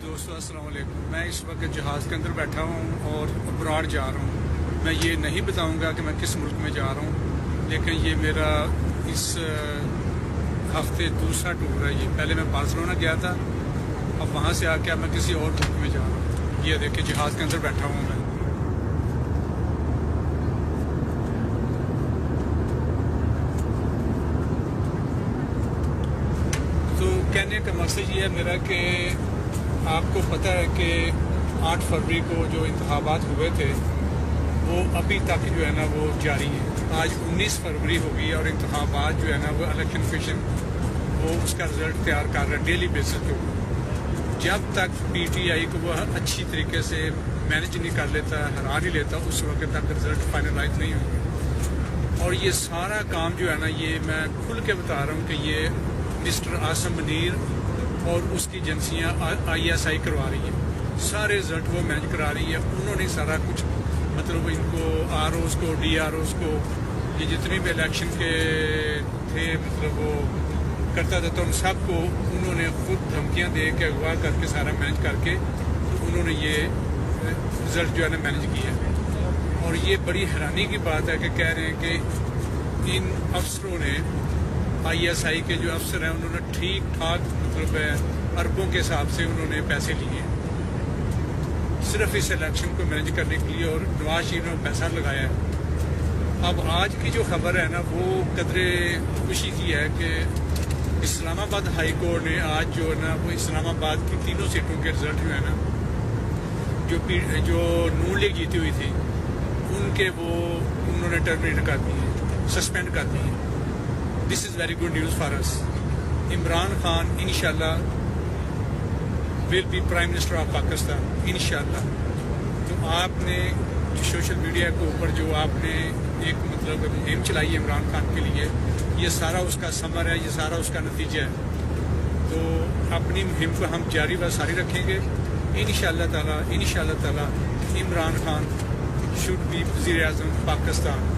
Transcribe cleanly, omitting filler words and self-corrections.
دوستو السلام علیکم. میں اس وقت جہاز کے اندر بیٹھا ہوں اور ابراڈ جا رہا ہوں. میں یہ نہیں بتاؤں گا کہ میں کس ملک میں جا رہا ہوں، لیکن یہ میرا اس ہفتے دوسرا ٹور ہے. یہ پہلے میں بارسلونا گیا تھا، اب وہاں سے آ کے میں کسی اور ملک میں جا رہا ہوں. یہ دیکھیں جہاز کے اندر بیٹھا ہوں میں. تو کہنے کا مقصد یہ ہے میرا کہ آپ کو پتہ ہے کہ 8 فروری کو جو انتخابات ہوئے تھے وہ ابھی تک جو ہے نا وہ جاری ہے. آج 19 فروری ہوگی اور انتخابات جو ہے نا وہ الیکشن کمیشن وہ اس کا رزلٹ تیار کر رہا ہے ڈیلی بیسس پہ. جب تک پی ٹی آئی کو وہ اچھی طریقے سے مینج نہیں کر لیتا، ہرا نہیں لیتا، اس وقت تک رزلٹ فائنلائز نہیں ہوگا. اور یہ سارا کام جو ہے نا یہ میں کھل کے بتا رہا ہوں کہ یہ مسٹر عاصم منیر اور اس کی ایجنسیاں آئی ایس آئی کروا رہی ہیں. سارے رزلٹ وہ مینج کرا رہی ہے. انہوں نے سارا کچھ مطلب ان کو آر اوز کو ڈی آر اوز کو یہ جتنے بھی الیکشن کے تھے مطلب وہ کرتا تھا تو ان سب کو انہوں نے خود دھمکیاں دے کے اغوا کر کے سارا مینج کر کے انہوں نے یہ رزلٹ جو ہے نا مینج کیا. اور یہ بڑی حیرانی کی بات ہے کہ کہہ رہے ہیں کہ ان افسروں نے آئی ایس آئی کے جو افسر ہیں انہوں نے ٹھیک ٹھاک مطلب اربوں کے حساب سے انہوں نے پیسے لیے صرف اس الیکشن کو مینج کرنے کے لیے، اور نواز شریف نے پیسہ لگایا ہے. اب آج کی جو خبر ہے نا وہ قدرے خوشی کی ہے کہ اسلام آباد ہائی کورٹ نے آج جو ہے نا وہ اسلام آباد کی تینوں سیٹوں کے رزلٹ جو ہے نا جو نون لیگ جیتی ہوئی تھی ان کے وہ انہوں نے ٹرمینیٹ کر دیے، سسپینڈ کر دیے. This is very good news for us. Imran Khan انشاءاللہ will be prime minister of Pakistan انشاءاللہ. تو آپ نے سوشل میڈیا کے اوپر جو آپ نے ایک مطلب مہم چلائی ہے عمران خان کے لیے، یہ سارا اس کا ثمر ہے، یہ سارا اس کا نتیجہ ہے. تو اپنی مہم کو ہم جاری و ساری رکھیں گے انشاءاللہ تعالی عمران خان شوڈ بی وزیر اعظم پاکستان.